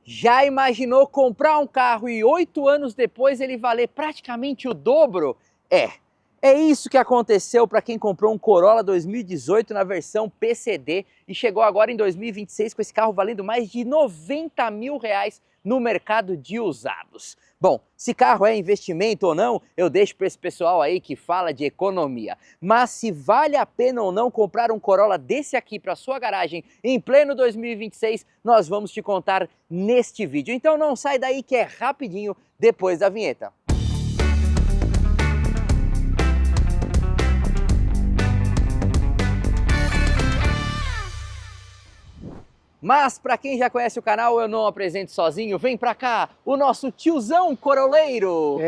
Já imaginou comprar um carro e 8 anos depois ele valer praticamente o dobro? É isso que aconteceu para quem comprou um Corolla 2018 na versão PCD e chegou agora em 2026 com esse carro valendo mais de 90 mil reais no mercado de usados. Bom, se carro é investimento ou não, eu deixo para esse pessoal aí que fala de economia. Mas se vale a pena ou não comprar um Corolla desse aqui para sua garagem em pleno 2026, nós vamos te contar neste vídeo. Então não sai daí que é rapidinho depois da vinheta. Mas para quem já conhece o canal, eu não apresento sozinho, vem pra cá, o nosso tiozão coroleiro!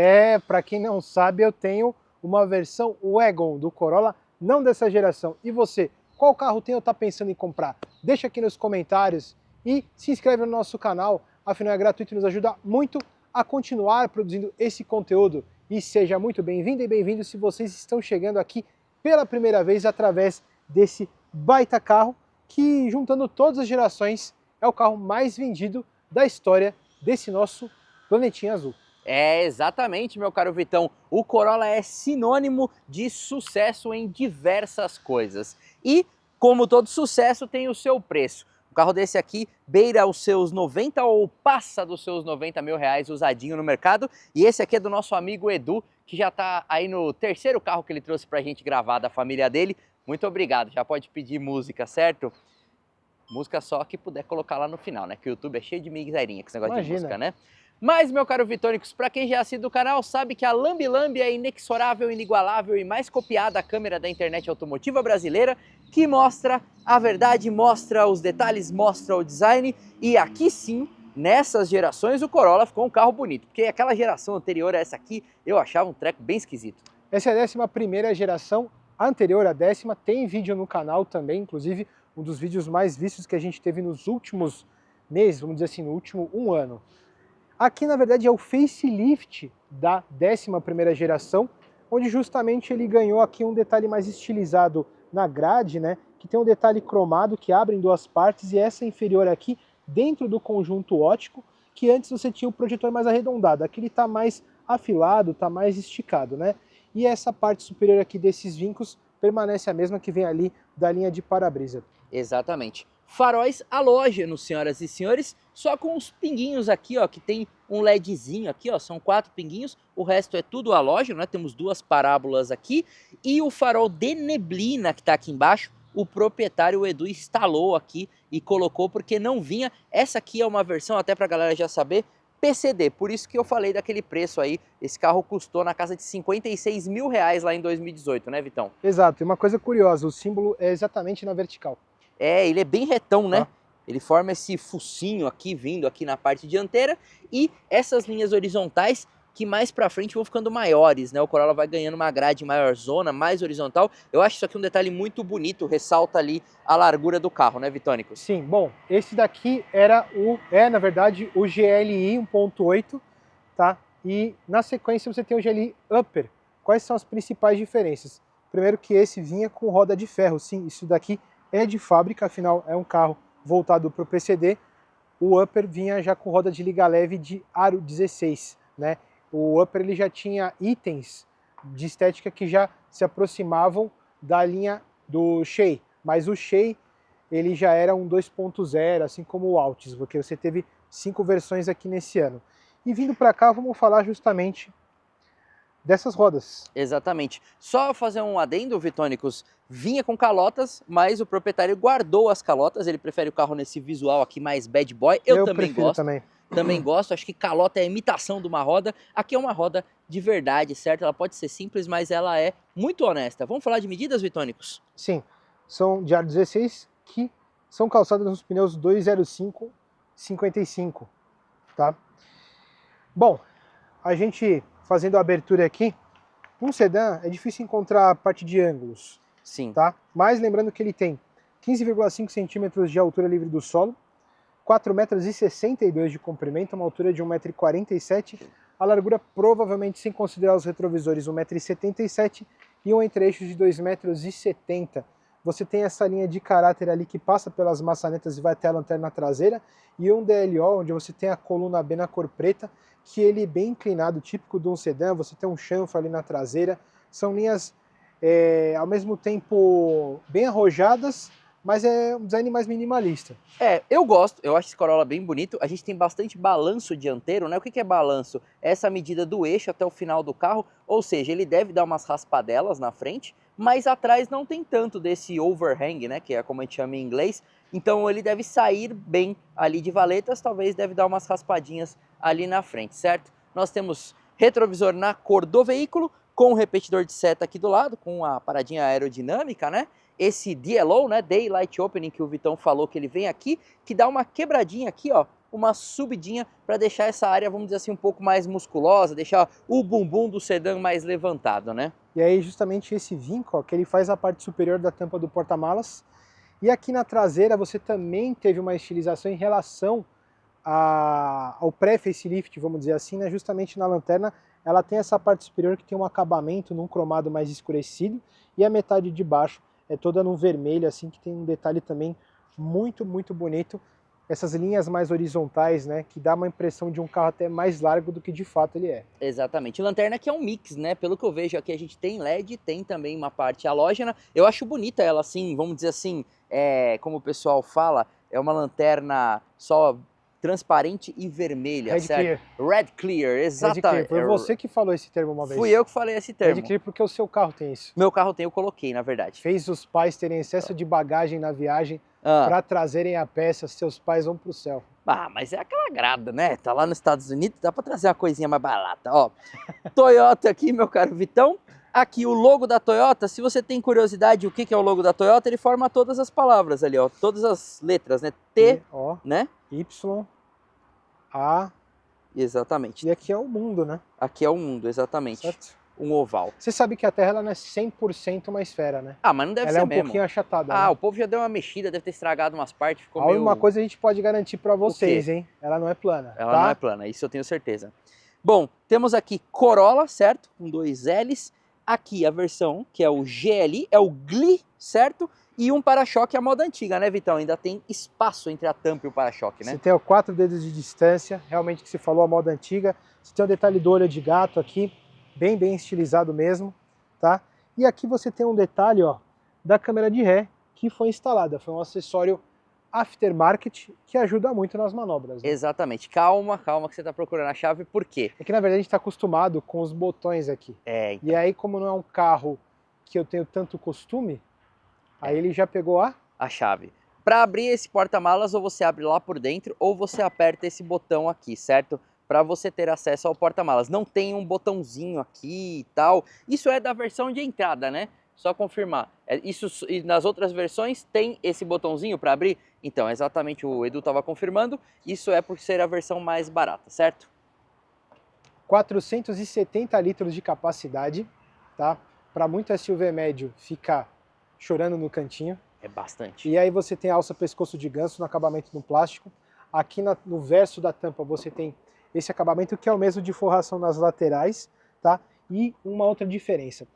Para quem não sabe, eu tenho uma versão Wagon do Corolla, não dessa geração. E você, qual carro tem ou tá pensando em comprar? Deixa aqui nos comentários e se inscreve no nosso canal, afinal é gratuito e nos ajuda muito a continuar produzindo esse conteúdo. E seja muito bem-vindo e bem-vindo se vocês estão chegando aqui pela primeira vez através desse baita carro, que juntando todas as gerações é o carro mais vendido da história desse nosso planetinha azul. É, exatamente, meu caro Vitão. O Corolla é sinônimo de sucesso em diversas coisas. E, como todo sucesso, tem o seu preço. Um carro desse aqui beira os seus 90 ou passa dos seus 90 mil reais usadinho no mercado. E esse aqui é do nosso amigo Edu, que já está aí no terceiro carro que ele trouxe pra gente gravar da família dele. Muito obrigado, já pode pedir música, certo? Música só que puder colocar lá no final, né? Que o YouTube é cheio de miserinha com esse negócio de música, né? Mas, meu caro Vitônicos, para quem já é assíduo do canal, sabe que a Lambi Lambi é a inexorável, inigualável e mais copiada câmera da internet automotiva brasileira, que mostra a verdade, mostra os detalhes, mostra o design. E aqui sim, nessas gerações, o Corolla ficou um carro bonito, porque aquela geração anterior a essa aqui, eu achava um treco bem esquisito. Essa é a 11ª geração, a anterior à 10ª, tem vídeo no canal também, inclusive um dos vídeos mais vistos que a gente teve nos últimos meses, vamos dizer assim, no último um ano. Aqui, na verdade, é o facelift da 11ª geração, onde justamente ele ganhou aqui um detalhe mais estilizado na grade, né? Que tem um detalhe cromado que abre em duas partes, e essa inferior aqui, dentro do conjunto óptico, que antes você tinha o projetor mais arredondado. Aqui ele está mais afilado, está mais esticado, né? E essa parte superior aqui desses vincos permanece a mesma que vem ali da linha de para-brisa. Exatamente. Faróis halógenos, senhoras e senhores, só com os pinguinhos aqui, ó, que tem um LEDzinho aqui, ó, são 4 pinguinhos, o resto é tudo halógeno, né? Temos 2 parábolas aqui, e o farol de neblina que tá aqui embaixo, o proprietário, o Edu, instalou aqui e colocou porque não vinha. Essa aqui é uma versão, até pra galera já saber, PCD, por isso que eu falei daquele preço aí. Esse carro custou na casa de 56 mil reais lá em 2018, né, Vitão? Exato, e uma coisa curiosa, o símbolo é exatamente na vertical. É, ele é bem retão, né? Ah. Ele forma esse focinho aqui, vindo aqui na parte dianteira, e essas linhas horizontais que mais pra frente vão ficando maiores, né? O Corolla vai ganhando uma grade maior zona, mais horizontal. Eu acho isso aqui um detalhe muito bonito, ressalta ali a largura do carro, né, Vitônico? Sim, bom, esse daqui na verdade, o GLI 1.8, tá? E na sequência você tem o GLI Upper. Quais são as principais diferenças? Primeiro que esse vinha com roda de ferro, sim, isso daqui é de fábrica, afinal é um carro voltado para o PCD. O Upper vinha já com roda de liga leve de aro 16, né? O Upper ele já tinha itens de estética que já se aproximavam da linha do Shea, mas o Shea ele já era um 2.0, assim como o Altis, porque você teve 5 versões aqui nesse ano. E vindo para cá, vamos falar justamente dessas rodas. Exatamente. Só fazer um adendo, Vitônicos, vinha com calotas, mas o proprietário guardou as calotas, ele prefere o carro nesse visual aqui mais bad boy. Eu também gosto. Também gosto, acho que calota é a imitação de uma roda. Aqui é uma roda de verdade, certo? Ela pode ser simples, mas ela é muito honesta. Vamos falar de medidas, Vitônicos? Sim, são de aro 16 que são calçadas nos pneus 205/55, tá? Bom, a gente fazendo a abertura aqui, um sedã é difícil encontrar a parte de ângulos. Sim. Tá? Mas lembrando que ele tem 15,5 centímetros de altura livre do solo, 4,62 metros de comprimento, uma altura de 1,47 m, a largura provavelmente, sem considerar os retrovisores, 1,77 m e um entre-eixos de 2,70 m. você tem essa linha de caráter ali que passa pelas maçanetas e vai até a lanterna traseira, e um DLO, onde você tem a coluna B na cor preta, que ele é bem inclinado, típico de um sedã, você tem um chanfro ali na traseira, são linhas ao mesmo tempo bem arrojadas, mas é um design mais minimalista. Eu gosto, eu acho esse Corolla bem bonito. A gente tem bastante balanço dianteiro, né? O que é balanço? É essa medida do eixo até o final do carro, ou seja, ele deve dar umas raspadelas na frente, mas atrás não tem tanto desse overhang, né? Que é como a gente chama em inglês. Então ele deve sair bem ali de valetas, talvez deve dar umas raspadinhas ali na frente, certo? Nós temos retrovisor na cor do veículo, com o repetidor de seta aqui do lado, com a paradinha aerodinâmica, né? Esse DLO, né, Daylight Opening, que o Vitão falou que ele vem aqui, que dá uma quebradinha aqui, ó, uma subidinha para deixar essa área, vamos dizer assim, um pouco mais musculosa, deixar o bumbum do sedã mais levantado, né? E aí justamente esse vinco, ó, que ele faz a parte superior da tampa do porta-malas. E aqui na traseira você também teve uma estilização em relação ao pré-facelift, vamos dizer assim, né? Justamente na lanterna ela tem essa parte superior que tem um acabamento num cromado mais escurecido, e a metade de baixo é toda num vermelho, assim, que tem um detalhe também muito, muito bonito. Essas linhas mais horizontais, né, que dá uma impressão de um carro até mais largo do que de fato ele é. Exatamente. Lanterna que é um mix, né? Pelo que eu vejo aqui, a gente tem LED, tem também uma parte halógena. Eu acho bonita ela, assim, vamos dizer assim, como o pessoal fala, é uma lanterna só transparente e vermelha, Red certo? Clear. Red Clear, exatamente. Red Clear. Foi você que falou esse termo uma vez. Fui eu que falei esse termo. Red Clear porque o seu carro tem isso. Meu carro tem, eu coloquei, na verdade. Fez os pais terem excesso de bagagem na viagem para trazerem a peça, seus pais vão pro céu. Ah, mas é aquela grada, né? Tá lá nos Estados Unidos, dá para trazer uma coisinha mais barata, ó. Toyota aqui, meu caro Vitão. Aqui o logo da Toyota, se você tem curiosidade o que é o logo da Toyota, ele forma todas as palavras ali, ó, todas as letras, né? T, né? Y, A. Exatamente. E aqui é o mundo, né? Aqui é o mundo, exatamente. Certo. Um oval. Você sabe que a Terra ela não é 100% uma esfera, né? Ah, mas não deve ela ser mesmo. Ela é um pouquinho achatada. Ah, né? O povo já deu uma mexida, deve ter estragado umas partes, ficou meio... Uma coisa a gente pode garantir para vocês, hein? Ela não é plana. Ela não é plana, isso eu tenho certeza. Bom, temos aqui Corolla, certo? Com 2 L's. Aqui a versão que é o GLI, é o GLI, certo? E um para-choque à moda antiga, né, Vitão? Ainda tem espaço entre a tampa e o para-choque, né? Você tem 4 dedos de distância, realmente que se falou a moda antiga. Você tem o detalhe do olho de gato aqui, bem estilizado mesmo, tá? E aqui você tem um detalhe, ó, da câmera de ré que foi instalada. Foi um acessório aftermarket que ajuda muito nas manobras. Né? Exatamente. Calma que você está procurando a chave, por quê? É que na verdade a gente está acostumado com os botões aqui. Então. E aí, como não é um carro que eu tenho tanto costume, aí ele já pegou a chave. Para abrir esse porta-malas, ou você abre lá por dentro, ou você aperta esse botão aqui, certo? Para você ter acesso ao porta-malas. Não tem um botãozinho aqui e tal. Isso é da versão de entrada, né? Só confirmar. Isso, e nas outras versões tem esse botãozinho para abrir? Então, exatamente, o Edu estava confirmando. Isso é por ser a versão mais barata, certo? 470 litros de capacidade, tá? Para muito SUV médio ficar chorando no cantinho. É bastante. E aí você tem a alça pescoço de ganso no acabamento no plástico. Aqui no verso da tampa você tem esse acabamento que é o mesmo de forração nas laterais, tá? E uma outra diferença.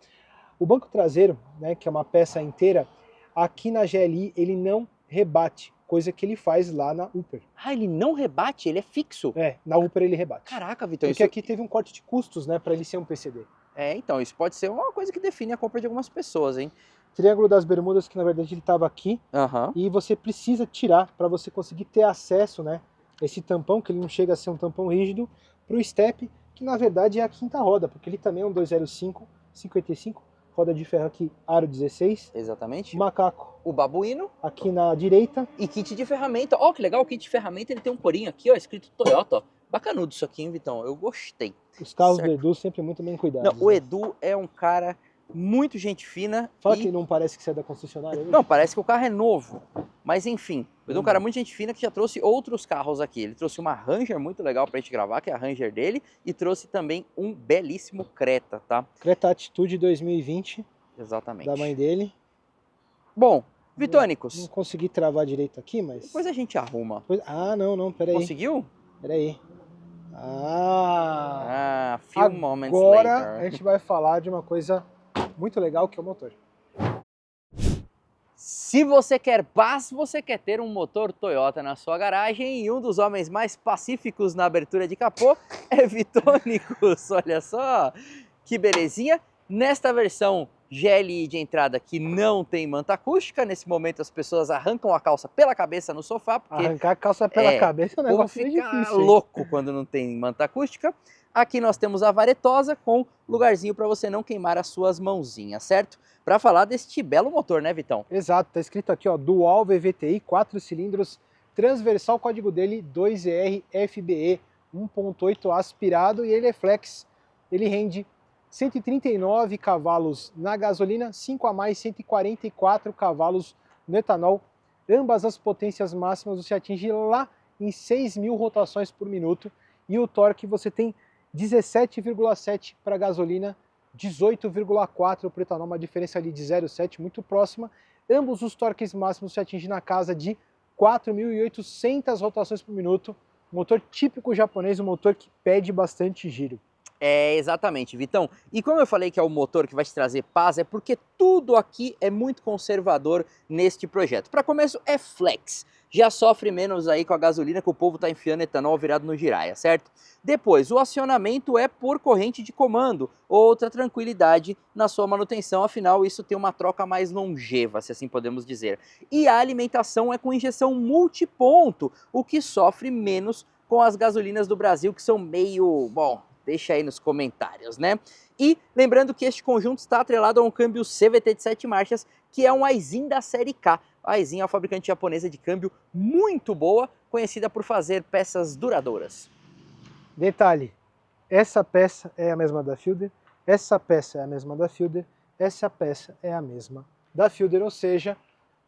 O banco traseiro, né, que é uma peça inteira, aqui na GLI ele não rebate, coisa que ele faz lá na Upper. Ah, ele não rebate? Ele é fixo? Na Upper ele rebate. Caraca, Vitor. Porque aqui teve um corte de custos, né, para ele ser um PCD. Então, isso pode ser uma coisa que define a compra de algumas pessoas, hein? Triângulo das Bermudas, que na verdade ele estava aqui, e você precisa tirar para você conseguir ter acesso, né, esse tampão, que ele não chega a ser um tampão rígido, para o step, que na verdade é a quinta roda, porque ele também é um 205, 55, roda de ferro aqui, aro 16. Exatamente. Macaco. O babuíno. Aqui na direita. E kit de ferramenta. Ó, que legal, o kit de ferramenta ele tem um corinho aqui, ó, escrito Toyota, ó. Bacanudo isso aqui, hein, Vitão? Eu gostei. Os carros do Edu sempre muito bem cuidados. Não, o Edu é um cara muito gente fina. Fala que não parece que você é da concessionária. Não, parece que o carro é novo. Mas enfim, o Edu é um cara muito gente fina que já trouxe outros carros aqui. Ele trouxe uma Ranger muito legal pra gente gravar, que é a Ranger dele. E trouxe também um belíssimo Creta, tá? Creta Attitude 2020. Exatamente. Da mãe dele. Bom, Vitônicos. Não consegui travar direito aqui, mas... Depois a gente arruma. Ah, não, peraí. Conseguiu? Peraí. Few moments later. Agora a gente vai falar de uma coisa muito legal que é o motor. Se você quer paz, você quer ter um motor Toyota na sua garagem, e um dos homens mais pacíficos na abertura de capô é Vitônicos. Olha só que belezinha. Nesta versão GLI de entrada que não tem manta acústica, nesse momento as pessoas arrancam a calça pela cabeça no sofá, porque Arrancar a calça pela cabeça é um negócio meio fica difícil. Hein? Louco quando não tem manta acústica. Aqui nós temos a varetosa com lugarzinho para você não queimar as suas mãozinhas, certo? Para falar deste belo motor, né, Vitão? Exato, tá escrito aqui, ó, Dual VVTi, 4 cilindros, transversal, código dele 2ER FBE 1.8 aspirado, e ele é flex, ele rende 139 cavalos na gasolina, 5 a mais, 144 cavalos no etanol. Ambas as potências máximas você atinge lá em 6.000 rotações por minuto, e o torque você tem 17,7 para gasolina, 18,4 para o etanol, uma diferença ali de 0,7 muito próxima. Ambos os torques máximos se atingem na casa de 4.800 rotações por minuto. Motor típico japonês, um motor que pede bastante giro. É, exatamente, Vitão. E como eu falei que é o motor que vai te trazer paz, é porque tudo aqui é muito conservador neste projeto. Para começo, é flex. Já sofre menos aí com a gasolina que o povo tá enfiando etanol virado no giraia, certo? Depois, o acionamento é por corrente de comando, outra tranquilidade na sua manutenção, afinal isso tem uma troca mais longeva, se assim podemos dizer. E a alimentação é com injeção multiponto, o que sofre menos com as gasolinas do Brasil, que são meio, bom, deixa aí nos comentários, né? E lembrando que este conjunto está atrelado a um câmbio CVT de 7 marchas, que é um Aisin da série K. A Aisin é uma fabricante japonesa de câmbio muito boa, conhecida por fazer peças duradouras. Detalhe, essa peça é a mesma da Fielder, essa peça é a mesma da Fielder, essa peça é a mesma da Fielder, ou seja,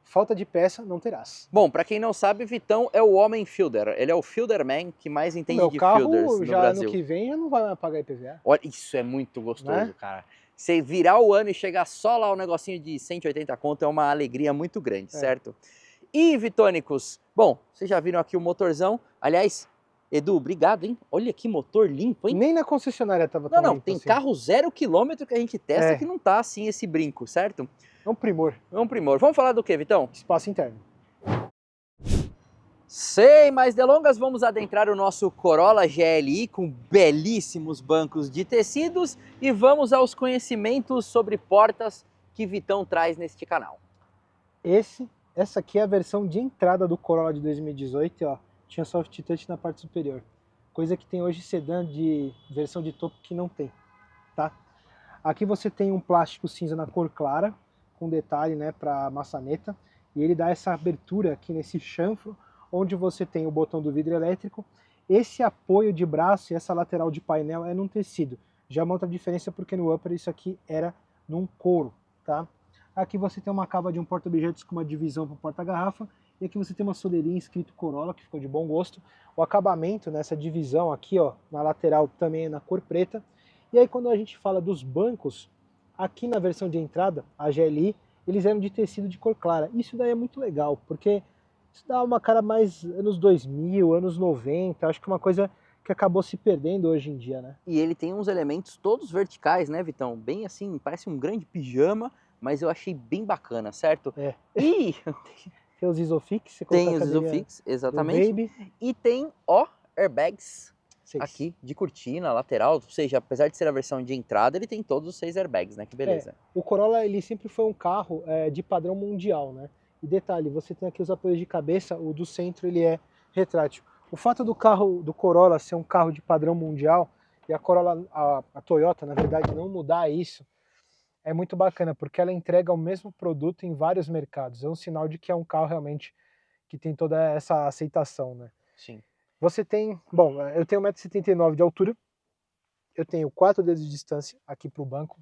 falta de peça não terás. Bom, para quem não sabe, Vitão é o homem fielder. Ele é o fielderman que mais entende Meu de carro fielders no já Brasil. ano que vem já não vai pagar IPVA. Olha, isso é muito gostoso, Né? cara. Você virar o ano e chegar só lá o negocinho de 180 conto é uma alegria muito grande, certo? E, Vitônicos, bom, vocês já viram aqui o motorzão. Aliás, Edu, obrigado, hein? Olha que motor limpo, hein? Nem na concessionária tava Não, tão não, limpo tem assim. carro 0 km que a gente testa que não tá assim esse brinco, certo? É um primor. É um primor. Vamos falar do que, Vitão? Espaço interno. Sem mais delongas, vamos adentrar o nosso Corolla GLI com belíssimos bancos de tecidos e vamos aos conhecimentos sobre portas que Vitão traz neste canal. Essa aqui é a versão de entrada do Corolla de 2018, ó. Tinha soft touch na parte superior. Coisa que tem hoje sedã de versão de topo que não tem, tá? Aqui você tem um plástico cinza na cor clara, com detalhe, né, para maçaneta, e ele dá essa abertura aqui nesse chanfro, onde você tem o botão do vidro elétrico. Esse apoio de braço e essa lateral de painel é num tecido. Já uma outra diferença porque no upper isso aqui era num couro, tá? Aqui você tem uma cava de um porta-objetos com uma divisão para porta-garrafa, e aqui você tem uma soleirinha escrito Corolla, que ficou de bom gosto. O acabamento nessa divisão aqui, ó, na lateral também é na cor preta. E aí quando a gente fala dos bancos, aqui na versão de entrada, a GLI, eles eram de tecido de cor clara. Isso daí é muito legal, porque isso dá uma cara mais anos 2000, anos 90, acho que é uma coisa que acabou se perdendo hoje em dia, né? E ele tem uns elementos todos verticais, né, Vitão? Bem assim, parece um grande pijama, mas eu achei bem bacana, certo? É. E Tem os Isofix, você tem coloca a os cadeirinha Isofix, do exatamente. Baby. E tem, ó, airbags 6. aqui de cortina, lateral, ou seja, apesar de ser a versão de entrada, ele tem todos os 6 airbags, né? Que beleza. O Corolla, ele sempre foi um carro de padrão mundial, né? E detalhe, você tem aqui os apoios de cabeça, o do centro ele é retrátil. O fato do carro do Corolla ser um carro de padrão mundial e a Corolla, a Toyota, na verdade, não mudar isso, é muito bacana, porque ela entrega o mesmo produto em vários mercados. É um sinal de que é um carro realmente que tem toda essa aceitação, né? Sim. Você tem, bom, eu tenho 1,79 m de altura, eu tenho 4 dedos de distância aqui para o banco.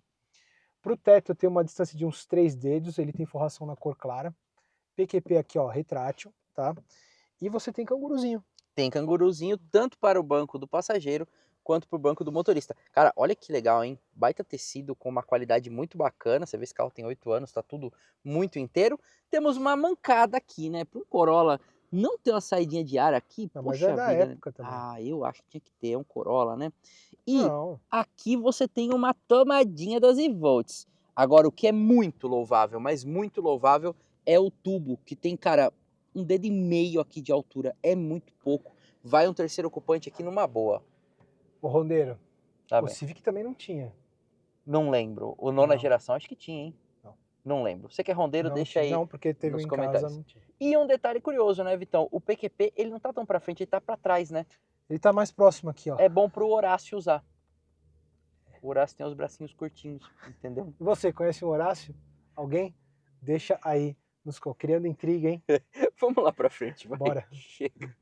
Para o teto eu tenho uma distância de uns 3 dedos, ele tem forração na cor clara. PQP aqui, ó, retrátil, tá? E você tem canguruzinho. Tem canguruzinho tanto para o banco do passageiro quanto para o banco do motorista. Cara, olha que legal, hein? Baita tecido com uma qualidade muito bacana. Você vê esse carro tem 8 anos, tá tudo muito inteiro. Temos uma mancada aqui, né? Para um Corolla não ter uma saidinha de ar aqui, Não, mas poxa é da vida, né? época também. Ah, eu acho que tinha que ter, é um Corolla, né? E Não. aqui você tem uma tomadinha 12 volts. Agora, o que é muito louvável, mas muito louvável, é o tubo, que tem, cara, um dedo e meio aqui de altura, é muito pouco. Vai um terceiro ocupante aqui numa boa. O Rondeiro, Tá o bem. Civic também não tinha. Não lembro. O nona Não. geração acho que tinha, hein? Não. Não lembro. Você que é rondeiro, Não deixa tinha. aí Não, porque teve um nos em casa, comentários. não tinha. E um detalhe curioso, né, Vitão? O PQP, ele não tá tão pra frente, ele tá pra trás, né? Ele tá mais próximo aqui, ó. É bom pro Horácio usar. O Horácio tem os bracinhos curtinhos, entendeu? E você, conhece o Horácio? Alguém? Deixa aí criando intriga, hein? Vamos lá pra frente, vai. Bora. Chega.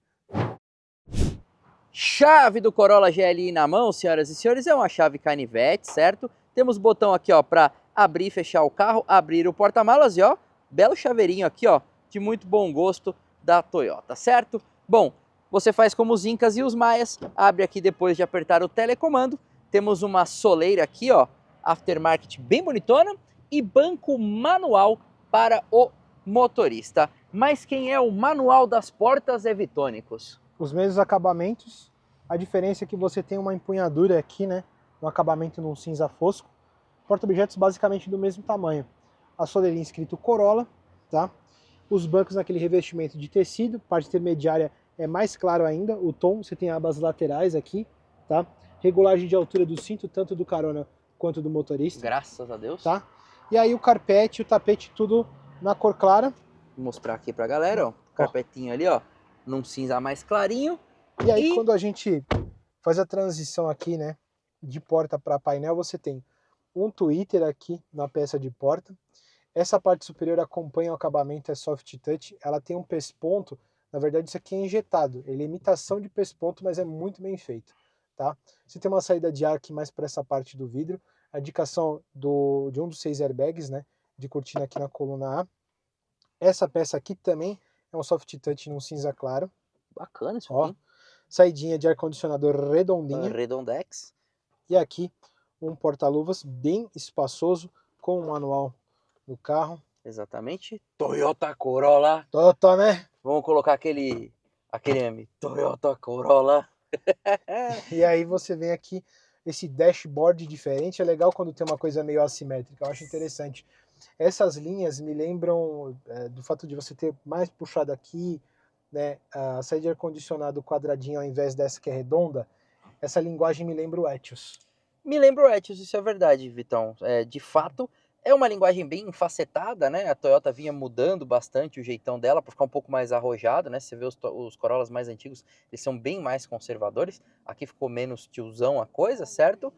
Chave do Corolla GLI na mão, senhoras e senhores, é uma chave canivete, certo? Temos botão aqui, ó, para abrir e fechar o carro, abrir o porta-malas e, ó, belo chaveirinho aqui, ó, de muito bom gosto da Toyota, certo? Bom, você faz como os Incas e os Maias, abre aqui depois de apertar o telecomando. Temos uma soleira aqui, ó, aftermarket bem bonitona e banco manual para o motorista. Mas quem é o manual das portas é Vitônicos? Os mesmos acabamentos, a diferença é que você tem uma empunhadura aqui, né? Um acabamento num cinza fosco. Porta-objetos basicamente do mesmo tamanho. A soleirinha escrito Corolla, tá? Os bancos naquele revestimento de tecido, parte intermediária é mais claro ainda, o tom, você tem abas laterais aqui, tá? Regulagem de altura do cinto, tanto do carona quanto do motorista. Graças a Deus. Tá? E aí o carpete, o tapete, tudo na cor clara. Vou mostrar aqui pra galera, ó. Carpetinho ali, ó. Num cinza mais clarinho. E aí quando a gente faz a transição aqui, né, de porta para painel, você tem um tweeter aqui na peça de porta. Essa parte superior acompanha o acabamento, é soft touch. Ela tem um pesponto, na verdade isso aqui é injetado. Ele é imitação de pesponto, mas é muito bem feito, tá? Você tem uma saída de ar aqui mais para essa parte do vidro. A indicação de um dos 6 airbags, né, de cortina aqui na coluna A. Essa peça aqui também é um soft touch num cinza claro. Bacana isso Ó, aqui. saidinha de ar-condicionador redondinha. Redondex. E aqui um porta-luvas bem espaçoso com o manual no carro. Exatamente. Toyota Corolla. Tota, né? Vamos colocar aquele meme. Toyota Corolla. E aí você vem aqui, esse dashboard diferente. É legal quando tem uma coisa meio assimétrica. Eu acho interessante. Essas linhas me lembram do fato de você ter mais puxado aqui, né, a saída de ar-condicionado quadradinha ao invés dessa que é redonda. Essa linguagem me lembra o Etios. Me lembra o Etios, isso é verdade, Vitão. De fato, é uma linguagem bem facetada, né? A Toyota vinha mudando bastante o jeitão dela para ficar um pouco mais arrojado, né? Você vê os Corollas mais antigos, eles são bem mais conservadores. Aqui ficou menos tiozão a coisa, certo?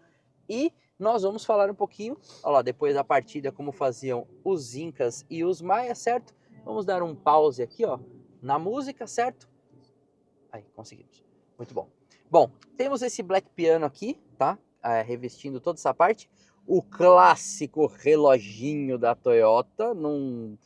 E nós vamos falar um pouquinho, olha lá, depois da partida, como faziam os Incas e os Maias, certo? Vamos dar um pause aqui, ó, na música, certo? Aí, conseguimos. Muito bom. Bom, temos esse black piano aqui, tá? Revestindo toda essa parte. O clássico reloginho da Toyota, num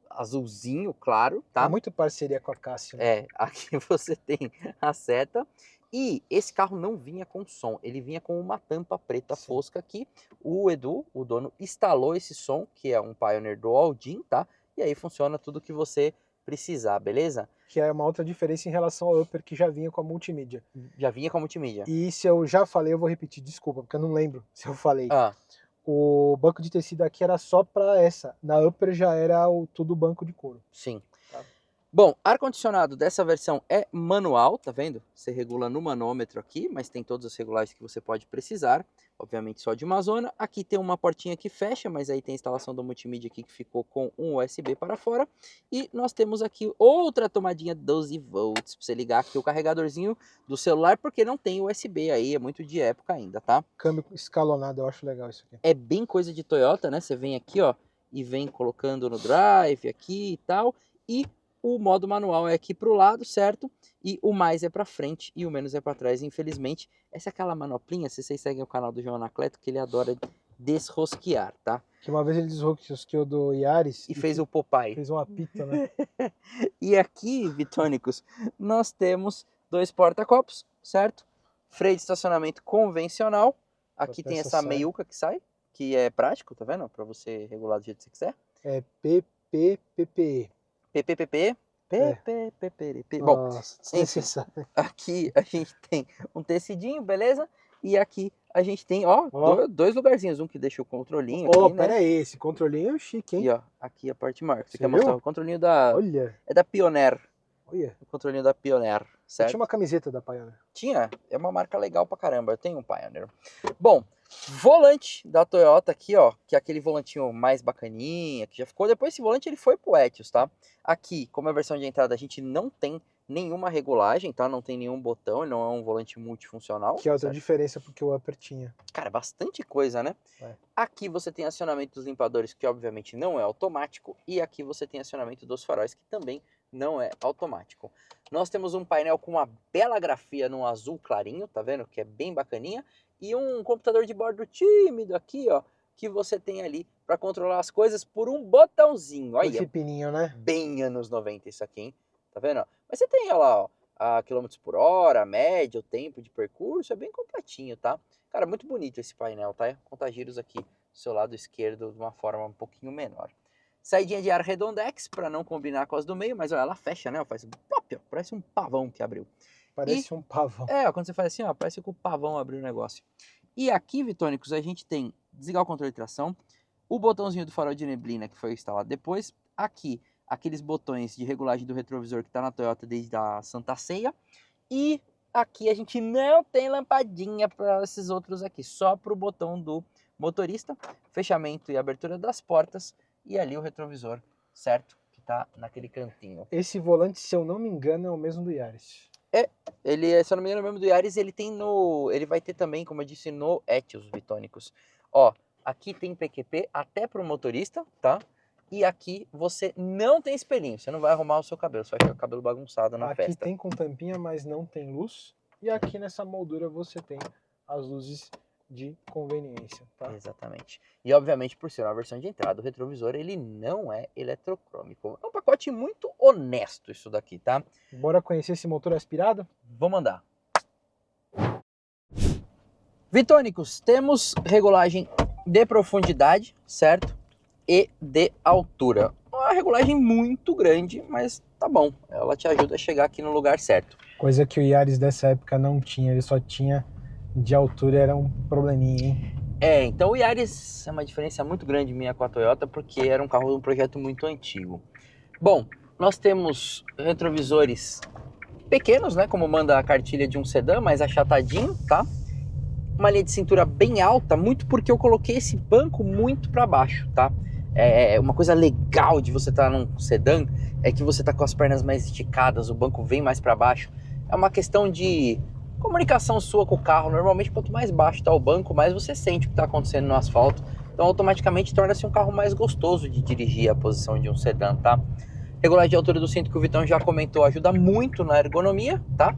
azulzinho, claro, tá? Muito parceria com a Cássio. Né? Aqui você tem a seta. E esse carro não vinha com som, ele vinha com uma tampa preta Sim. fosca aqui. O Edu, o dono, instalou esse som, que é um Pioneer Dual DIN, tá? E aí funciona tudo que você precisar, beleza? Que é uma outra diferença em relação ao Upper, que já vinha com a multimídia. Já vinha com a multimídia. E se eu já falei, eu vou repetir, desculpa, porque eu não lembro se eu falei. O banco de tecido aqui era só para essa. Na Upper já era tudo banco de couro. Sim. Tá. Bom, ar-condicionado dessa versão é manual, tá vendo? Você regula no manômetro aqui, mas tem todas as regulagens que você pode precisar. Obviamente só de uma zona. Aqui tem uma portinha que fecha, mas aí tem a instalação da multimídia aqui que ficou com um USB para fora. E nós temos aqui outra tomadinha 12 volts, para você ligar aqui o carregadorzinho do celular, porque não tem USB aí, é muito de época ainda, tá? Câmbio escalonado, eu acho legal isso aqui. É bem coisa de Toyota, né? Você vem aqui, ó, e vem colocando no drive aqui e tal. E o modo manual é aqui pro lado, certo? E o mais é para frente e o menos é para trás, infelizmente. Essa é aquela manoplinha, se vocês seguem o canal do João Anacleto, que ele adora desrosquear, tá? Que uma vez ele desrosqueou do Yaris e fez o Popeye. Fez um apito, né? E aqui, Vitônicos, nós temos 2 porta-copos, certo? Freio de estacionamento convencional. Aqui tem essa meiuca que sai, que é prático, tá vendo? Para você regular do jeito que você quiser. É PPPPE. PPPP. PPPP. Bom, Nossa, desnecessário. aqui a gente tem um tecidinho, beleza? E aqui a gente tem, ó, Ó. dois lugarzinhos. Um que deixa o controlinho Ó, aqui, né? pera aí, esse controlinho é chique, hein? E ó, aqui a parte maior. Você Você quer viu? mostrar o controlinho da... Olha, É da Pioneer. olha. O controlinho da Pioneer, Eu certo? tinha uma camiseta da Pioneer. Tinha, é uma marca legal pra caramba, eu tenho um Pioneer. Bom, volante da Toyota aqui, ó, que é aquele volantinho mais bacaninha, que já ficou, depois esse volante ele foi pro Etios, tá? Aqui, como é a versão de entrada, a gente não tem nenhuma regulagem, tá? Não tem nenhum botão, ele não é um volante multifuncional. Que é outra certo? diferença porque o Upper tinha. Cara, bastante coisa, né? É. Aqui você tem acionamento dos limpadores, que obviamente não é automático, e aqui você tem acionamento dos faróis, que também não é automático. Nós temos um painel com uma bela grafia no azul clarinho, tá vendo? Que é bem bacaninha. E um computador de bordo tímido aqui, ó, que você tem ali para controlar as coisas por um botãozinho. Olha, Esse pininho, né? bem anos 90 isso aqui, hein? Tá vendo? Mas você tem, olha lá, ó, a quilômetros por hora, a média, o tempo de percurso, é bem completinho, tá? Cara, muito bonito esse painel, tá? Contagiros aqui do seu lado esquerdo de uma forma um pouquinho menor. Saidinha de ar redondex, para não combinar com as do meio, mas olha, ela fecha, né? Faz pop, ó, parece um pavão que abriu. Parece um pavão. É, ó, quando você faz assim, ó, parece que o pavão abriu o negócio. E aqui, Vitônicos, a gente tem desligar o controle de tração, o botãozinho do farol de neblina que foi instalado depois, aqui aqueles botões de regulagem do retrovisor que tá na Toyota desde a Santa Ceia, e aqui a gente não tem lampadinha para esses outros aqui, só para o botão do motorista, fechamento e abertura das portas, e ali o retrovisor, certo? Que tá naquele cantinho. Esse volante, se eu não me engano, é o mesmo do Yaris. Ele, se eu não me engano, mesmo do Yaris, ele tem no... Ele vai ter também, como eu disse, no Etios, Vitônicos. Ó, aqui tem PQP até pro motorista, tá? E aqui você não tem espelhinho, você não vai arrumar o seu cabelo, você vai ficar com o cabelo bagunçado na Aqui festa. tem com tampinha, mas não tem luz. E aqui nessa moldura você tem as luzes de conveniência, tá? Exatamente. E obviamente, por ser uma versão de entrada, o retrovisor ele não é eletrocrômico. É um pacote muito honesto isso daqui, tá? Bora conhecer esse motor aspirado? Vamos andar. Vitônicos, temos regulagem de profundidade, certo? E de altura. Uma regulagem muito grande, mas tá bom. Ela te ajuda a chegar aqui no lugar certo. Coisa que o Yaris dessa época não tinha, ele só tinha de altura, era um probleminha, hein? É, então o Yaris é uma diferença muito grande minha com a Toyota, porque era um carro de um projeto muito antigo. Bom, nós temos retrovisores pequenos, né, como manda a cartilha de um sedã, mas achatadinho, tá? Uma linha de cintura bem alta, muito porque eu coloquei esse banco muito para baixo, tá? Uma coisa legal de você estar num sedã é que você tá com as pernas mais esticadas, o banco vem mais para baixo. É uma questão de comunicação sua com o carro. Normalmente, quanto mais baixo está o banco, mais você sente o que está acontecendo no asfalto. Então, automaticamente, torna-se um carro mais gostoso de dirigir a posição de um sedã, tá? Regulagem de altura do cinto que o Vitão já comentou ajuda muito na ergonomia, tá?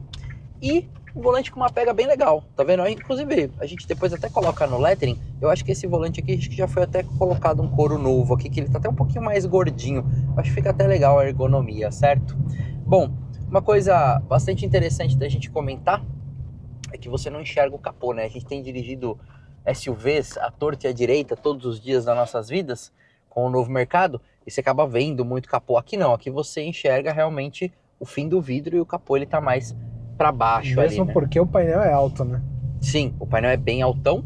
E um volante com uma pega bem legal, tá vendo? Inclusive, a gente depois até coloca no lettering. Eu acho que esse volante aqui, acho que já foi até colocado um couro novo aqui, que ele tá até um pouquinho mais gordinho. Acho que fica até legal a ergonomia, certo? Bom, uma coisa bastante interessante da gente comentar é que você não enxerga o capô, né? A gente tem dirigido SUVs à torta e à direita todos os dias das nossas vidas com o novo mercado e você acaba vendo muito capô. Aqui não, aqui você enxerga realmente o fim do vidro e o capô ele tá mais para baixo ali, Mesmo né? porque o painel é alto, né? Sim, o painel é bem altão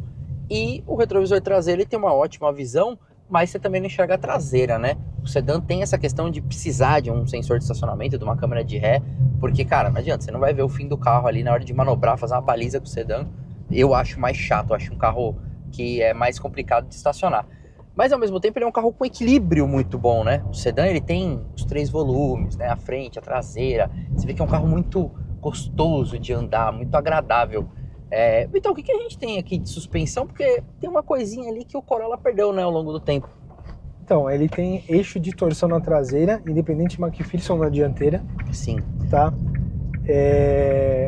e o retrovisor traseiro ele tem uma ótima visão, mas você também não enxerga a traseira, né? O sedã tem essa questão de precisar de um sensor de estacionamento, de uma câmera de ré, porque, cara, não adianta, você não vai ver o fim do carro ali na hora de manobrar, fazer uma baliza com o sedã. Eu acho mais chato, eu acho um carro que é mais complicado de estacionar. Mas, ao mesmo tempo, ele é um carro com equilíbrio muito bom, né? O sedã, ele tem os 3 volumes, né? A frente, a traseira. Você vê que é um carro muito gostoso de andar, muito agradável. Então, o que a gente tem aqui de suspensão? Porque tem uma coisinha ali que o Corolla perdeu, né, ao longo do tempo. Então, ele tem eixo de torção na traseira, independente de McPherson na dianteira. Sim. Tá?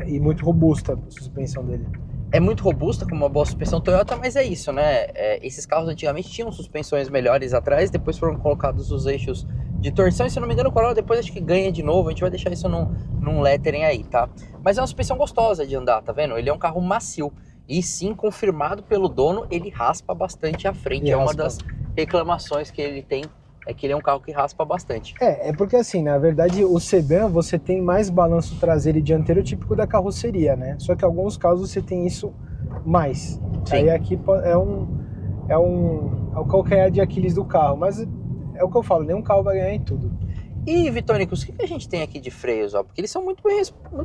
E muito robusta a suspensão dele. É muito robusta, com uma boa suspensão Toyota, mas é isso, né? Esses carros antigamente tinham suspensões melhores atrás, depois foram colocados os eixos de torção, e se eu não me engano o Corolla depois acho que ganha de novo, a gente vai deixar isso num lettering aí, tá? Mas é uma suspensão gostosa de andar, tá vendo? Ele é um carro macio, e sim, confirmado pelo dono, ele raspa bastante a frente, uma das reclamações que ele tem, é que ele é um carro que raspa bastante. É porque assim, na verdade, o sedã você tem mais balanço traseiro e dianteiro típico da carroceria, né? Só que em alguns casos você tem isso mais. Sim. Aí aqui é o calcanhar de Aquiles do carro, mas é o que eu falo, nenhum carro vai ganhar em tudo. E, Vitônicos, o que a gente tem aqui de freios, ó? Porque eles são muito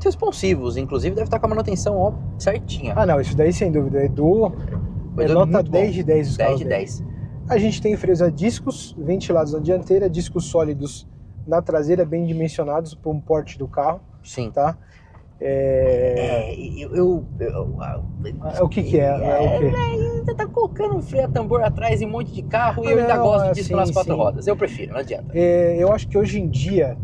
responsivos, inclusive deve estar com a manutenção, ó, certinha. Ah não, isso daí sem dúvida, Edu é nota 10 de 10 os 10 carros de dele. 10. A gente tem freios a discos ventilados na dianteira, discos sólidos na traseira, bem dimensionados para um porte do carro, Sim. tá? O que é? O quê? Você tá colocando um freio a tambor atrás em um monte de carro e eu ainda gosto disso nas quatro rodas. Eu prefiro, não adianta. Eu acho que hoje em dia,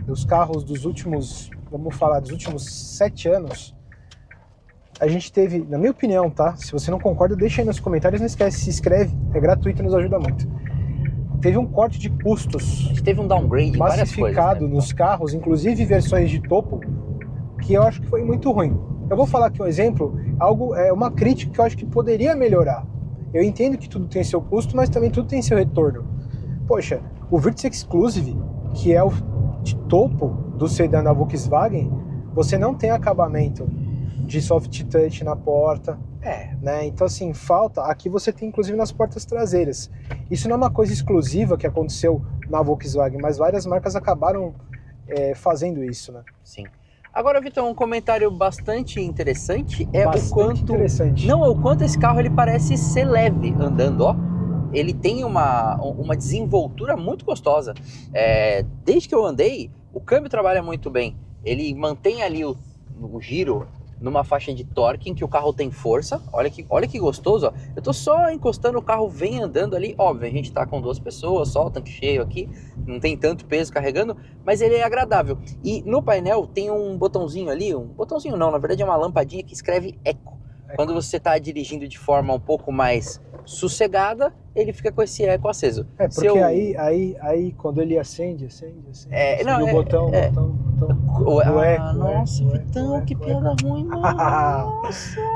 os carros dos últimos, vamos falar, dos últimos 7 anos, a gente teve, na minha opinião, tá? Se você não concorda, deixa aí nos comentários, não esquece, se inscreve, é gratuito e nos ajuda muito. Teve um corte de custos. A gente teve um downgrade em várias coisas, massificado, né, nos carros, inclusive versões de topo, que eu acho que foi muito ruim. Eu vou falar aqui um exemplo, uma crítica que eu acho que poderia melhorar. Eu entendo que tudo tem seu custo, mas também tudo tem seu retorno. Poxa, o Virtus Exclusive, que é o de topo do sedã da Volkswagen, você não tem acabamento de soft touch na porta, né? Então assim, falta, aqui você tem inclusive nas portas traseiras. Isso não é uma coisa exclusiva que aconteceu na Volkswagen, mas várias marcas acabaram fazendo isso, né? Sim. Agora, Vitor, um comentário bastante interessante Não é o quanto esse carro ele parece ser leve andando, ó. Ele tem uma desenvoltura muito gostosa. Desde que eu andei, o câmbio trabalha muito bem. Ele mantém ali o giro numa faixa de torque em que o carro tem força. Olha que gostoso, ó. Eu tô só encostando, o carro vem andando ali. Óbvio, a gente tá com 2 pessoas, só o tanque cheio aqui, não tem tanto peso carregando, mas ele é agradável. E no painel tem um botãozinho ali, na verdade é uma lampadinha que escreve Eco. Quando você tá dirigindo de forma um pouco mais sossegada, ele fica com esse eco aceso. Porque aí quando ele acende o botão. Nossa, Vitão, que piada ruim, mano.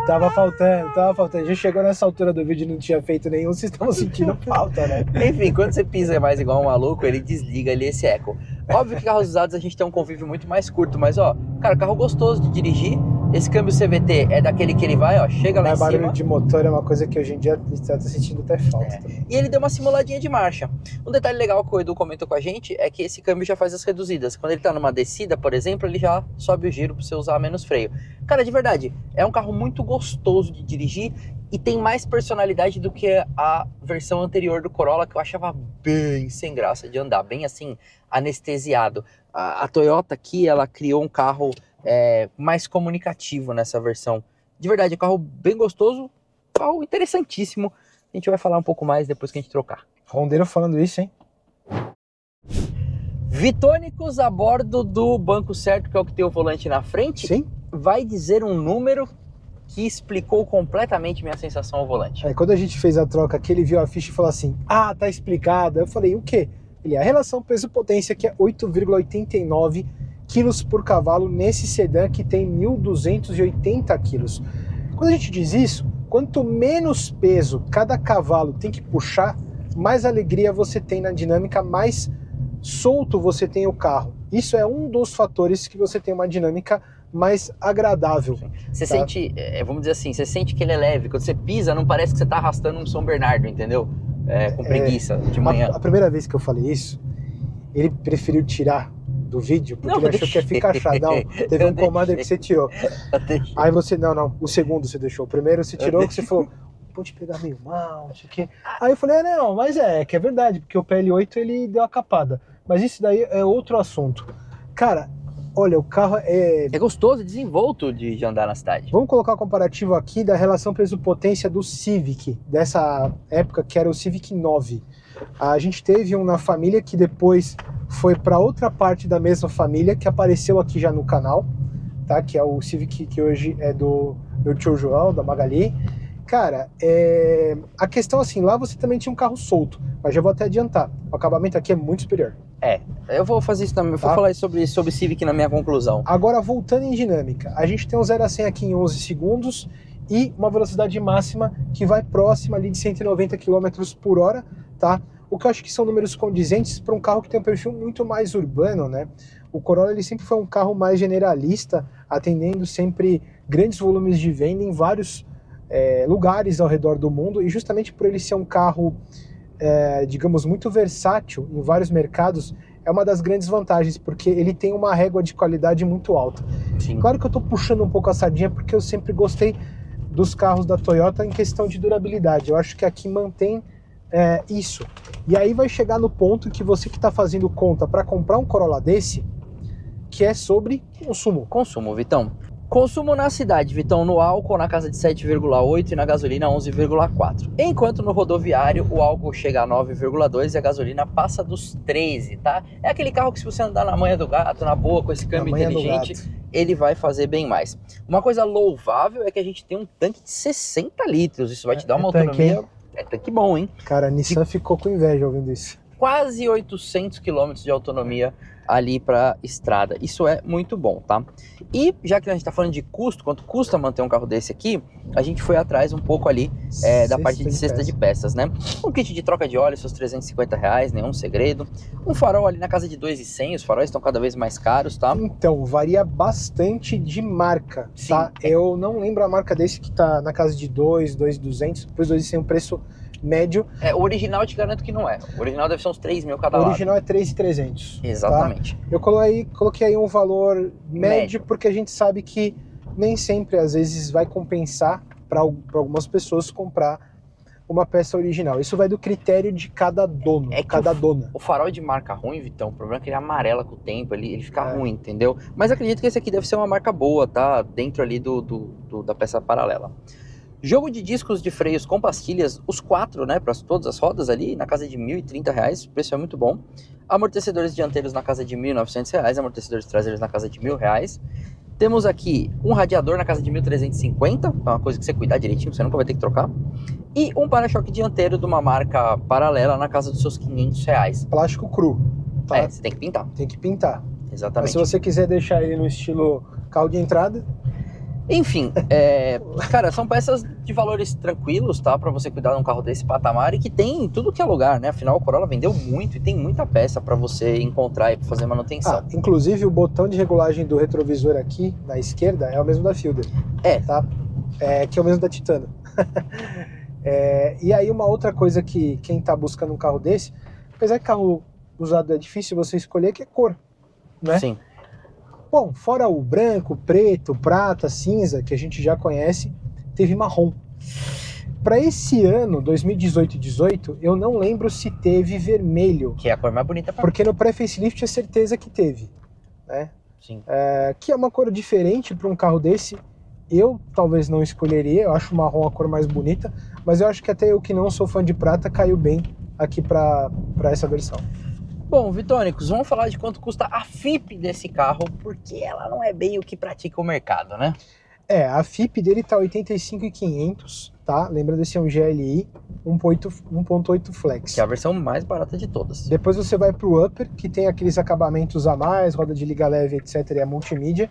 Tava faltando. Já chegou nessa altura do vídeo e não tinha feito nenhum, vocês estão sentindo falta, né? Enfim, quando você pisa mais igual um maluco, ele desliga ali esse eco. Óbvio que carros usados a gente tem um convívio muito mais curto, mas ó, cara, carro gostoso de dirigir. Esse câmbio CVT é daquele que ele vai, ó, chega lá em cima. Barulho de motor é uma coisa que hoje em dia está sentindo até falta. E ele deu uma simuladinha de marcha. Um detalhe legal que o Edu comentou com a gente é que esse câmbio já faz as reduzidas. Quando ele tá numa descida, por exemplo, ele já sobe o giro para você usar menos freio. Cara, de verdade, é um carro muito gostoso de dirigir e tem mais personalidade do que a versão anterior do Corolla, que eu achava bem sem graça de andar, bem assim, anestesiado. A Toyota aqui, ela criou um carro mais comunicativo nessa versão. De verdade, é um carro bem gostoso, um carro interessantíssimo. A gente vai falar um pouco mais depois que a gente trocar. Rondeiro falando isso, hein? Vitônicos a bordo do banco certo, que é o que tem o volante na frente. Sim. Vai dizer um número que explicou completamente minha sensação ao volante. Quando a gente fez a troca aqui, ele viu a ficha e falou assim, tá explicado. Eu falei, o quê? A relação peso-potência, que é 8,89 quilos por cavalo nesse sedã que tem 1.280 quilos. Quando a gente diz isso, quanto menos peso cada cavalo tem que puxar, mais alegria você tem na dinâmica, mais solto você tem o carro. Isso é um dos fatores que você tem uma dinâmica mais agradável. Você sente, vamos dizer assim, você sente que ele é leve. Quando você pisa, não parece que você está arrastando um São Bernardo, entendeu? Com preguiça de manhã. A primeira vez que eu falei isso, ele preferiu tirar do vídeo, porque ele achou que ia ficar chato. Não, teve um comando que você tirou. Aí você, não, o segundo você deixou. O primeiro você tirou, que você falou, pode pegar meio mal, não sei o quê. Aí eu falei, não, mas que é verdade, porque o PL8 ele deu a capada. Mas isso daí é outro assunto. Cara, olha, o carro é gostoso, desenvolto de andar na cidade. Vamos colocar o comparativo aqui da relação peso-potência do Civic, dessa época que era o Civic 9. A gente teve um na família que depois foi para outra parte da mesma família, que apareceu aqui já no canal, tá? Que é o Civic que hoje é do meu tio João, da Magali. Cara, a questão assim, lá você também tinha um carro solto, mas já vou até adiantar, o acabamento aqui é muito superior. Eu vou fazer isso também, vou falar sobre Civic na minha conclusão. Agora, voltando em dinâmica, a gente tem um 0 a 100 aqui em 11 segundos e uma velocidade máxima que vai próxima ali de 190 km por hora, tá? O que eu acho que são números condizentes para um carro que tem um perfil muito mais urbano, né? O Corolla ele sempre foi um carro mais generalista, atendendo sempre grandes volumes de venda em vários lugares ao redor do mundo, e justamente por ele ser um carro, digamos, muito versátil em vários mercados, é uma das grandes vantagens, porque ele tem uma régua de qualidade muito alta. Sim. Claro que eu estou puxando um pouco a sardinha, porque eu sempre gostei dos carros da Toyota em questão de durabilidade. Eu acho que aqui mantém isso. E aí vai chegar no ponto que você que está fazendo conta para comprar um Corolla desse, que é sobre consumo. Consumo, Vitão. Consumo na cidade, Vitão, no álcool na casa de 7,8 e na gasolina 11,4. Enquanto no rodoviário o álcool chega a 9,2 e a gasolina passa dos 13, tá? É aquele carro que se você andar na manha do gato, na boa, com esse câmbio inteligente, ele vai fazer bem mais. Uma coisa louvável é que a gente tem um tanque de 60 litros, isso vai te dar uma autonomia... É tanque bom, hein? Cara, a Nissan ficou com inveja ouvindo isso. Quase 800 km de autonomia ali para estrada. Isso é muito bom, tá? E já que a gente tá falando de custo, quanto custa manter um carro desse aqui, a gente foi atrás um pouco ali da parte de cesta de peças, né? Um kit de troca de óleo, seus R$350, nenhum segredo. Um farol ali na casa de 2.100, os faróis estão cada vez mais caros, tá? Então, varia bastante de marca, Sim, tá? Eu não lembro a marca desse que tá na casa de 2.200, depois 2.100 um preço médio. O original eu te garanto que não é. O original deve ser uns 3 mil cada lado. lado. O original é 3.300. Exatamente. Tá? Eu coloquei aí um valor médio porque a gente sabe que nem sempre, às vezes, vai compensar para algumas pessoas comprar uma peça original. Isso vai do critério de cada dono, cada dona. O farol de marca ruim, Vitão, o problema é que ele amarela com o tempo, ele fica ruim, entendeu? Mas acredito que esse aqui deve ser uma marca boa, tá? Dentro ali da peça paralela. Jogo de discos de freios com pastilhas, os 4, né, para todas as rodas ali, na casa de R$1.030, o preço é muito bom. Amortecedores dianteiros na casa de R$1.900, amortecedores traseiros na casa de R$1.000. Temos aqui um radiador na casa de 1.350, é uma coisa que você cuidar direitinho, você nunca vai ter que trocar. E um para-choque dianteiro de uma marca paralela na casa dos seus R$500. Plástico cru, tá? Você tem que pintar. Tem que pintar. Exatamente. Mas se você quiser deixar ele no estilo carro de entrada... Enfim, cara, são peças de valores tranquilos, tá? Pra você cuidar de um carro desse patamar e que tem em tudo que é lugar, né? Afinal, o Corolla vendeu muito e tem muita peça pra você encontrar e pra fazer manutenção. Inclusive, o botão de regulagem do retrovisor aqui, na esquerda, é o mesmo da Fielder. Tá? Que é o mesmo da Titano. E aí, uma outra coisa que quem tá buscando um carro desse, apesar que carro usado é difícil você escolher, que é cor, né? Sim. Bom, fora o branco, preto, prata, cinza, que a gente já conhece, teve marrom. Para esse ano, 2018 e 2018, eu não lembro se teve vermelho. Que é a cor mais bonita. Porque no pré-facelift é certeza que teve, né? Sim. Que é uma cor diferente para um carro desse. Eu talvez não escolheria, eu acho o marrom a cor mais bonita, mas eu acho que até eu que não sou fã de prata, caiu bem aqui para essa versão. Bom, Vitônicos, vamos falar de quanto custa a FIP desse carro, porque ela não é bem o que pratica o mercado, né? A FIP dele tá 85.500, tá? Lembrando, esse é um GLI 1.8 Flex. Que é a versão mais barata de todas. Depois você vai pro Upper, que tem aqueles acabamentos a mais, roda de liga leve, etc, e a multimídia,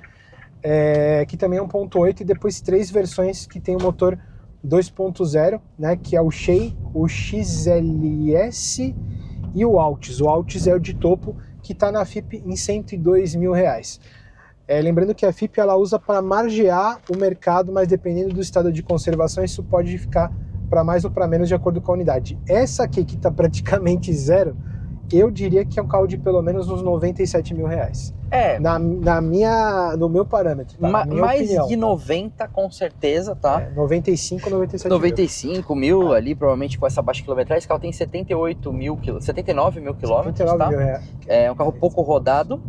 que também é 1.8, e depois 3 versões que tem o motor 2.0, né? Que é o Shea, o XLS... e o Altis. O Altis é o de topo, que está na FIP em R$102 mil. Lembrando que a FIP ela usa para margear o mercado, mas dependendo do estado de conservação, isso pode ficar para mais ou para menos de acordo com a unidade. Essa aqui, que está praticamente zero, eu diria que é um carro de pelo menos uns R$97 mil. No meu parâmetro, tá? Na minha mais opinião. De 90 com certeza, tá? 95, 97 95 mil ali, provavelmente com essa baixa quilometragem. Esse carro tem 79 mil quilômetros, tá? É um carro pouco rodado.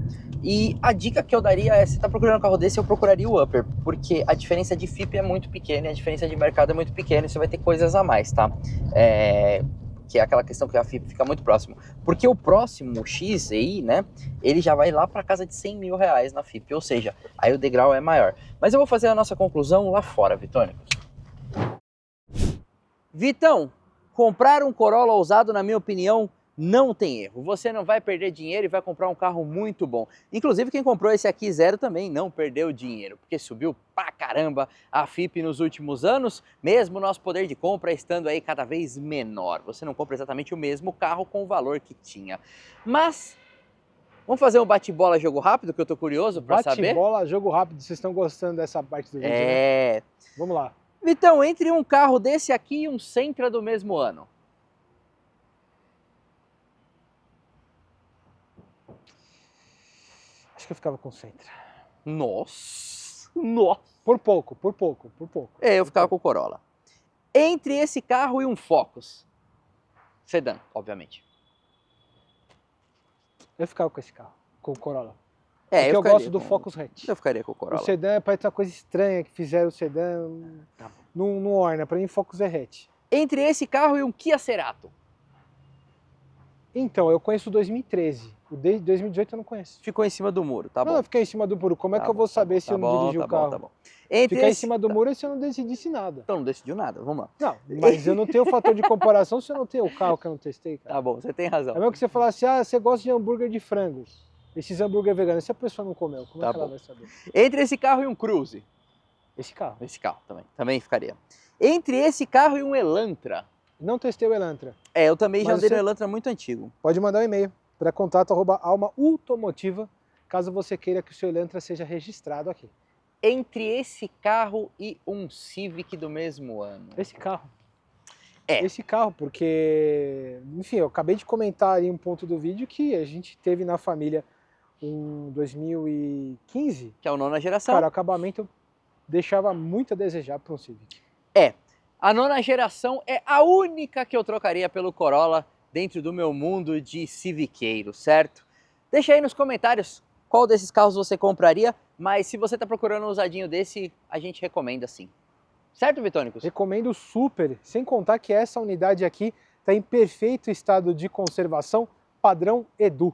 E a dica que eu daria é, se você tá procurando um carro desse, eu procuraria o Upper, porque a diferença de FIP é muito pequena e a diferença de mercado é muito pequena, e você vai ter coisas a mais, tá? Que é aquela questão que a FIP fica muito próximo. Porque o próximo X aí, né, ele já vai lá para casa de R$100 mil na FIP, ou seja, aí o degrau é maior. Mas eu vou fazer a nossa conclusão lá fora, Vitônicos. Vitão, comprar um Corolla usado, na minha opinião, não tem erro. Você não vai perder dinheiro e vai comprar um carro muito bom. Inclusive, quem comprou esse aqui zero também não perdeu dinheiro, porque subiu pra caramba a FIP nos últimos anos, mesmo o nosso poder de compra estando aí cada vez menor. Você não compra exatamente o mesmo carro com o valor que tinha. Mas vamos fazer um bate-bola jogo rápido, que eu tô curioso pra saber? Bate-bola jogo rápido, vocês estão gostando dessa parte do vídeo, né? Vamos lá. Vitão, entre um carro desse aqui e um Sentra do mesmo ano. Acho que eu ficava com o Sentra. Nossa! Nossa! Por pouco. Eu ficava com o Corolla. Entre esse carro e um Focus. Sedã, obviamente. Eu ficava com esse carro, com o Corolla. É, Porque eu ficaria gosto do com- Focus Hatch. Eu ficaria com o O Corolla. sedã parece uma coisa estranha que fizeram o sedã. Tá Não orna, pra mim Focus é hatch. Entre esse carro e um Kia Cerato. Então, eu conheço o 2013. O de 2018 eu não conheço. Ficou em cima do muro, tá bom. Não, eu fiquei em cima do muro. Como é Tá que eu bom, vou tá saber bom, se tá eu não bom, dirigi tá o bom, carro? tá bom. Entre Ficar em esse- cima do muro é se eu não decidisse nada. Então não decidiu nada, vamos lá. Não, mas eu não tenho fator de comparação se eu não tenho o carro que eu não testei, cara. Tá bom, você tem razão. É mesmo que você falasse, ah, você gosta de hambúrguer de frango. Esses hambúrguer veganos, se a pessoa não comeu, como Tá é que ela bom. vai saber? Entre esse carro e um Cruze. Esse carro. Esse carro também ficaria. Entre esse carro e um Elantra. Não testei o Elantra. É, eu também já Mas andei no você- Elantra muito antigo. Pode mandar um e-mail para contato@almaautomotiva, caso você queira que o seu Elantra seja registrado aqui. Entre esse carro e um Civic do mesmo ano. Esse carro. É. Esse carro, porque, enfim, eu acabei de comentar aí um ponto do vídeo que a gente teve na família em 2015. Que é o nona geração. Cara, o acabamento deixava muito a desejar para um Civic. A nona geração é a única que eu trocaria pelo Corolla dentro do meu mundo de civiqueiro, certo? Deixa aí nos comentários qual desses carros você compraria, mas se você está procurando um usadinho desse, a gente recomenda sim. Certo, Vitônicos? Recomendo super, sem contar que essa unidade aqui está em perfeito estado de conservação, padrão Edu.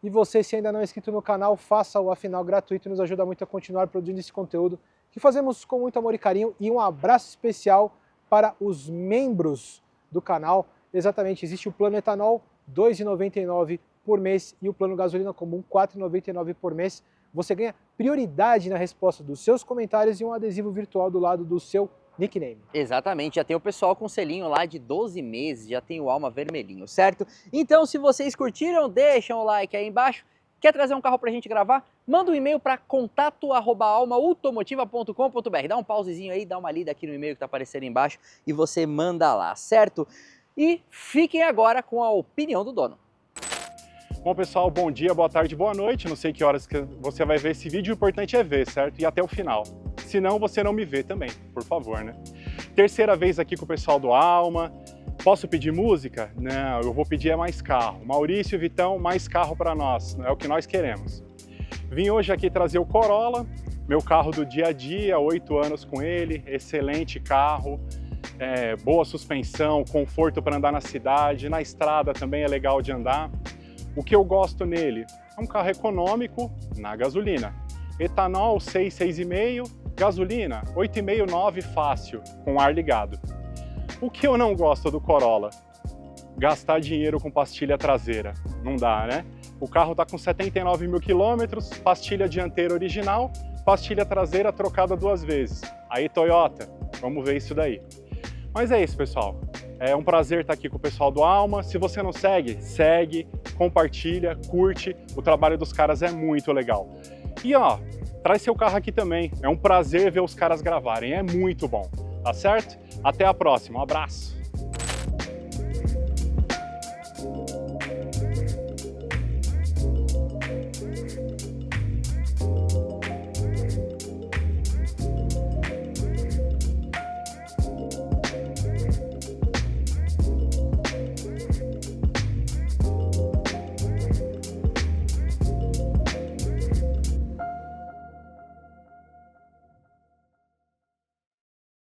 E você, se ainda não é inscrito no canal, faça o afinal gratuito, nos ajuda muito a continuar produzindo esse conteúdo que fazemos com muito amor e carinho. E um abraço especial para os membros do canal. Exatamente, existe o plano etanol, R$ 2,99 por mês, e o plano gasolina comum, R$ 4,99 por mês. Você ganha prioridade na resposta dos seus comentários e um adesivo virtual do lado do seu nickname. Exatamente, já tem o pessoal com selinho lá de 12 meses, já tem o Alma vermelhinho, certo? Então, se vocês curtiram, deixam o like aí embaixo. Quer trazer um carro pra gente gravar? Manda um e-mail para contato@almaautomotiva.com.br. Dá um pausezinho aí, dá uma lida aqui no e-mail que tá aparecendo embaixo e você manda lá, certo? E fiquem agora com a opinião do dono. Bom, pessoal, bom dia, boa tarde, boa noite. Não sei que horas que você vai ver esse vídeo, o importante é ver, certo? E até o final. Senão você não me vê também, por favor, né? Terceira vez aqui com o pessoal do Alma. Posso pedir música? Não, eu vou pedir mais carro. Maurício e Vitão, mais carro para nós, é o que nós queremos. Vim hoje aqui trazer o Corolla, meu carro do dia a dia, 8 anos com ele, excelente carro, boa suspensão, conforto para andar na cidade, na estrada também é legal de andar. O que eu gosto nele? É um carro econômico na gasolina. Etanol 6, 6,5, gasolina 8,5, 9 fácil, com ar ligado. O que eu não gosto do Corolla? Gastar dinheiro com pastilha traseira. Não dá, né? O carro está com 79 mil quilômetros, pastilha dianteira original, pastilha traseira trocada 2 vezes. Aí, Toyota, vamos ver isso daí. Mas é isso, pessoal. É um prazer estar aqui com o pessoal do Alma. Se você não segue, segue, compartilha, curte. O trabalho dos caras é muito legal. E ó, traz seu carro aqui também. É um prazer ver os caras gravarem. É muito bom. Tá certo? Até a próxima. Um abraço.